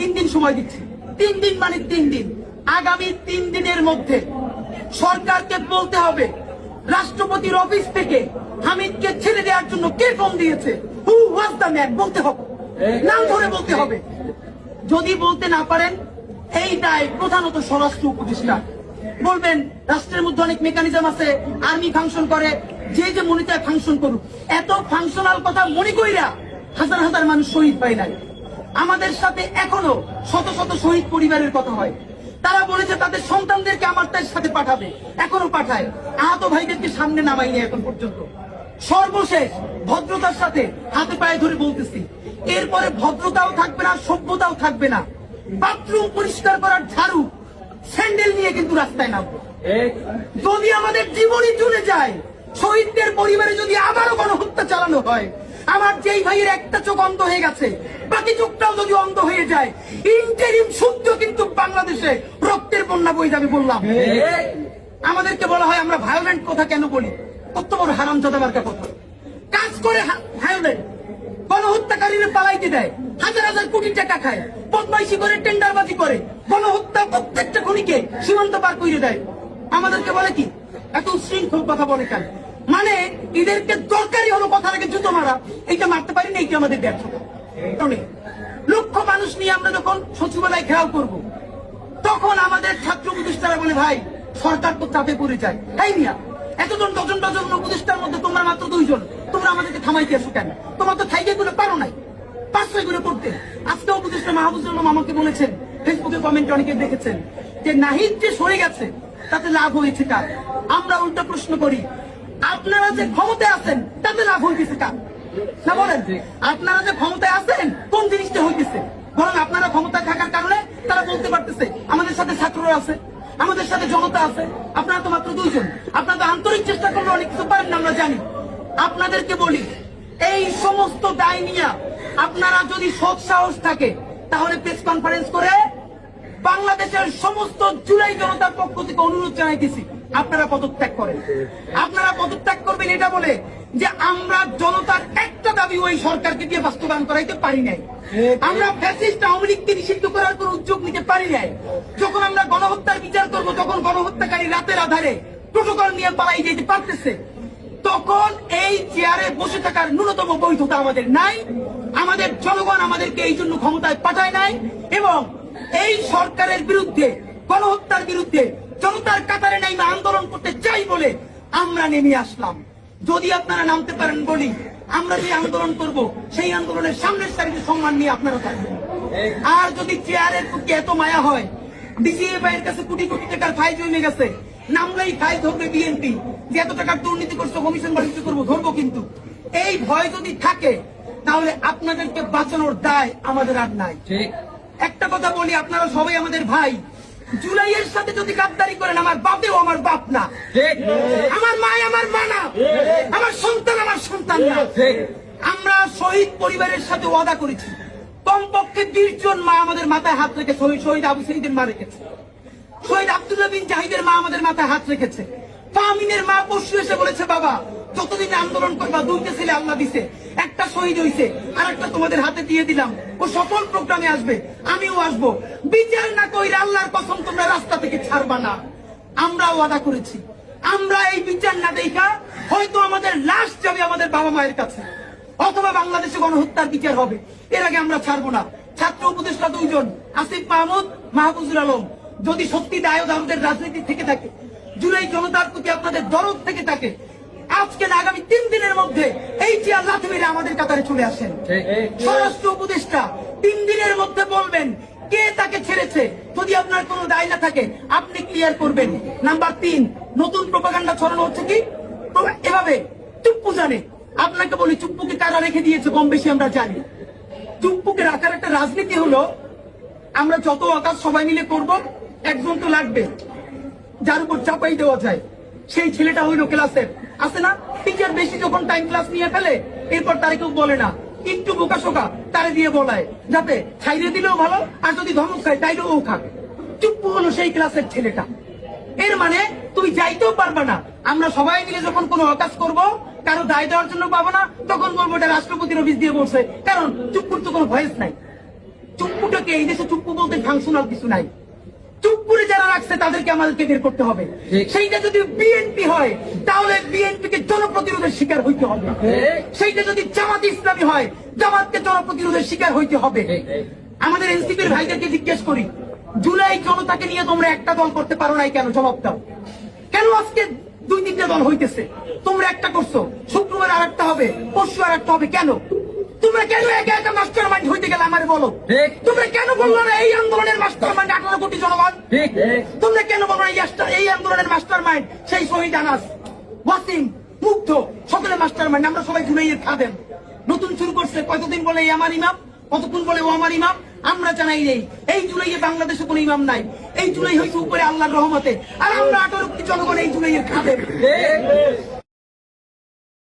3 দিন সময় দিচ্ছি। 3 দিন মানে 3 দিন। আগামী 3 দিনের মধ্যে সরকারকে বলতে হবে রাষ্ট্রপতির অফিস থেকে হামিদকে ছেড়ে দেওয়ার জন্য কে ফোন দিয়েছে, হু ওয়াজ দ্য ম্যান বলতে হবে, নাম ধরে বলতে হবে। যদি বলতে না পারেন, এই দায় প্রধানত স্বরাষ্ট্র উপদেষ্টা। বলবেন রাষ্ট্রের মধ্যে অনেক মেকানিজম আছে, আর্মি ফাংশন করে, যে মনে চায় ফাংশন করুক। এত ফাংশনাল কথা মনে কইরা হাজার হাজার মানুষ শহীদ পায় নাই। আমাদের সাথে এখনো শত শত শহীদ পরিবারের কথা হয়। তারা বলেছে তাদের সন্তানদেরকে আমার সাথে পাঠাবে, এখনো পাঠায়। আহত ভাইদেরকে সামনে নামাইনি এখন পর্যন্ত। সর্বশেষ ভদ্রতার সাথে হাতে পায়ে ধরে বলতেছি, এরপরে ভদ্রতাও থাকবে না, সভ্যতাও থাকবে না। বাথরুম পরিষ্কার করার ঝাড়ু স্যান্ডেল নিয়ে কিন্তু রাস্তায় নামবো। যদি আমাদের জীবনই চলে যায়, শহীদদের পরিবারে যদি আবারও গণহত্যা চালানো হয়, আমার যেই ভাইয়ের একটা চোখ অন্ধ হয়ে গেছে, বাকি চোখটাও যদি অন্ধ হয়ে যায়, ইন্টারিম সূর্য কিন্তু বাংলাদেশে রক্তের বন্যা বয়ে যাবে। বললাম আমাদেরকে বলা হয় আমরা ভায়োলেন্ট কথা কেন বলি, কত বড় হারামজাদা মার্কা কথা। কাজ করে ভায়োলেন্ট, গণহত্যাকারীরা পালাইতে দেয়, হাজার হাজার কোটি টাকা খায়, বদমাইশি করে, টেন্ডারবাজি করে, গণহত্যা প্রত্যেকটা খুনিকে সীমান্ত পার করে দেয়। আমাদেরকে বলে কি এত উশৃঙ্খল কথা বলে কেন? মানে এদেরকে দরকারই হলো কথা আগে জুতো মারা, এইটা মারতে পারি না, এইটা আমাদের ব্যর্থতা। লক্ষ মানুষ নিয়ে আমরা যখন সচিবালয় ঘেরাও করব, তখন আমাদের ছাত্র উপদেষ্টারা বলে ভাই সরকার তো চাপে পড়ে যায়। তাই মিয়া এতজন ডজন ডজন উপদেষ্টার মধ্যে তোমরা মাত্র 2 জন, তোমরা আমাদেরকে থামাইতে আসো কেন? তোমার তো থাইকে গুলো পারো নাই, 5-6 করে পড়তে। আজকে উপদেষ্টা মাহবুবুল আলম আমাকে বলেছেন, ফেসবুকে কমেন্ট অনেকে দেখেছেন, যে নাহিদ যে সরে গেছে তাতে লাভ হয়েছে কার? আমরা উল্টা প্রশ্ন করি, আপনারা যে ক্ষমতায় আছেন তাতে লাভ হইতেছে কার? না বলেন, আপনারা যে ক্ষমতায় আছেন কোন জিনিসটা হইতেছে? বরং আপনারা ক্ষমতায় থাকার কারণে তারা বলতে পারতেছে আমাদের সাথে ছাত্ররা আছে, আমাদের সাথে জনতা আছে। আপনারা তো মাত্র 2 জন, আপনারা তো আন্তরিক চেষ্টা করলে অনেক কিছু পারেন না, আমরা জানি। আপনাদেরকে বলি, এই সমস্ত দায় নিয়ে আপনারা যদি সৎ সাহস থাকে, তাহলে প্রেস কনফারেন্স করে বাংলাদেশের সমস্ত জুলাই জনতার পক্ষ থেকে অনুরোধ জানাইতেছি, আপনারা পদত্যাগ করেন। আপনারা পদত্যাগ করবেন এটা বলে যে আমরা জনতার একটা দাবি ওই সরকারকে দিয়ে বাস্তবায়ন করাইতে পারি নাই। আমরা ফ্যাসিস্ট আওয়ামী লীগকে নিষিদ্ধ করার কোন উদ্যোগ নিতে পারি নাই। যখন আমরা গণহত্যার বিচার করব, তখন গণহত্যাকারী রাতের আধারে প্রোটোকল নিয়ে পালাই যেতে পারতেছে, তখন এই চেয়ারে বসে থাকার ন্যূনতম বৈধতা আমাদের নাই। আমাদের জনগণ আমাদেরকে এই জন্য ক্ষমতায় পাঠায় নাই, এবং এই সরকারের বিরুদ্ধে, গণহত্যার বিরুদ্ধে জনতার কাতারে নাইমা আন্দোলন করতে চাই বলে আমরা নেমে আসলাম। যদি আপনারা নামতে পারেন বলি, আমরা যে আন্দোলন করব সেই আন্দোলনের সামনের সারিতে সম্মান নিয়ে আপনারা থাকবেন। আর যদি চেয়ারের প্রতি এত মায়া হয়, ডিজিএফআই এর কাছে কোটি কোটি টাকার ফাইল জমে গেছে, নামলেই ফাইল ধরবে বিএনপি, যে এত টাকার দুর্নীতি করছে, কমিশন বাণিজ্য করবো, ধরবো। কিন্তু এই ভয় যদি থাকে, তাহলে আপনাদেরকে বাঁচানোর দায় আমাদের আর নাই। একটা কথা বলি, আপনারা সবাই আমাদের ভাই। জুলাইয়ের সাথে যদি গাদ্দারি করেন, আমার বাপেও আমার বাপ না, আমার মা আমার মা না, আমার সন্তান আমার সন্তান না। আমরা শহীদ পরিবারের সাথে ওয়াদা করেছি, কমপক্ষে 20 জন মা আমাদের মাথায় হাত রেখেছে। শহীদ আবু সাঈদের মা রেখেছে, শহীদ আব্দুল্লাহ বিন জাহিদের মা আমাদের মাথায় হাত রেখেছে। ফাহমিনের মা পরশু এসে বলেছে, বাবা যতদিন আন্দোলন করবা, 2টা ছেলে আল্লাহ দিছে, একটা শহীদ হয়েছে, আর একটা তোমাদের হাতে দিয়ে দিলাম, ও সকল প্রোগ্রামে আসবে, আমিও আসবো। বিচার না কইরা আল্লাহর কসম তোমরা রাস্তা থেকে ছাড়বা না। আমরা ওয়াদা করেছি, আমরা এই বিচার না দেখা হয়তো আমাদের লাশ যাবে আমাদের বাবা মায়ের কাছে, অথবা বাংলাদেশে গণহত্যার বিচার হবে, এর আগে আমরা ছাড়বো না। ছাত্র উপদেষ্টা 2 জন, আসিফ মাহমুদ, মাহবুবুল আলম, যদি সত্যি দায়দ আমাদের রাজনীতি থেকে থাকে, জুলাই জনতার প্রতি আপনাদের দরদ থেকে থাকে, আজকে না আগামী 3 দিনের মধ্যে এই চেয়ার লাথি মেরে আমাদের কাতারে চলে আসেন। স্বরাষ্ট্র উপদেষ্টা 3 দিনের মধ্যে বলবেন কে তাকে ছেড়েছে। যদি আপনার কোনো দায় না থাকে, আপনি ক্লিয়ার করবেন। নাম্বার 3, নতুন প্রোপাগান্ডা ছড়ানো হচ্ছে কি এভাবে, চুপ্পু জানে। আপনাকে বলি, চুপ্পুকে কারা রেখে দিয়েছে কম বেশি আমরা জানি। চুপ্পুকে রাখার একটা রাজনীতি হলো, আমরা যত আকাশ সবাই মিলে করব, একজন তো লাগবে যার উপর চাপাই দেওয়া যায়। সেই ছেলেটা হইলো ক্লাসের, আছে না, টিচার বেশি যখন টাইম ক্লাস নিয়ে ফেলে, এরপর তারে কেউ বলে না, একটু বোকাশোকা তারে দিয়ে বলায়, যাতে ছাইরে দিলেও ভালো, আর যদি ধমক খায় তাইলেও ও খাক। চুপ্পু হলো সেই ক্লাসের ছেলেটা। এর মানে তুমি যাইতেও পারবা না। আমরা সবাই মিলে যখন কোনো অকাজ করব, কারো দায় দেওয়ার জন্য পাবো না, তখন বলবো এটা রাষ্ট্রপতির অফিস দিয়ে বলছে, কারণ চুপ্পুর তো কোনো ভয়েস নাই। চুপ্পুটাকে এই দেশে চুপ্পু বলতে ফাংশনাল কিছু নাই। চুপ্পুরে যারা রাখছে তাদেরকে আমাদেরকে বের করতে হবে। সেইটা যদি বিএনপি হয় তাহলে বিএনপিকে জনপ্রতিরোধের শিকার হইতে হবে। সেইটা যদি জামাত ইসলামী হয় জামাতকে জনপ্রতিরোধের শিকার হইতে হবে। আমাদের এনসিপির ভাইদেরকে জিজ্ঞেস করি, জুলাই জনতাকে নিয়ে তোমরা একটা দল করতে পারো নাই কেন? জবাব দাও। কেন আজকে 2-3টা দল হইতেছে? তোমরা একটা করছো, শুক্রবার আর একটা হবে, পরশু আর একটা হবে, কেন? তোমরা কেন একা একা মাস্টার মাইন্ড হইতে গেলে আমারে বলো? তোমরা কেন বললো না এই আন্দোলনের মাস্টার মাইন্ড 18 কোটি জনগণ? তোমরা কেন বলো না এই আন্দোলনের মাস্টার মাইন্ড সেই শহীদ আনাস, ওয়াসিম, মুগ্ধ, সকলে মাস্টার মাইন্ড? আমরা সবাই জুলাইয়ের খাদেম। নতুন শুরু করছে, কতদিন বলে এই আমার ইমাম, কতক্ষণ বলে ও আমার ইমাম। আমরা জানাই নেই এই জুলাইয়ে বাংলাদেশে কোনো ইমাম নাই। এই জুলাই হয়েছে উপরে আল্লাহর রহমতে, আর আমরা 18 কোটি জনগণ এই জুলাইয়ের খাদেম।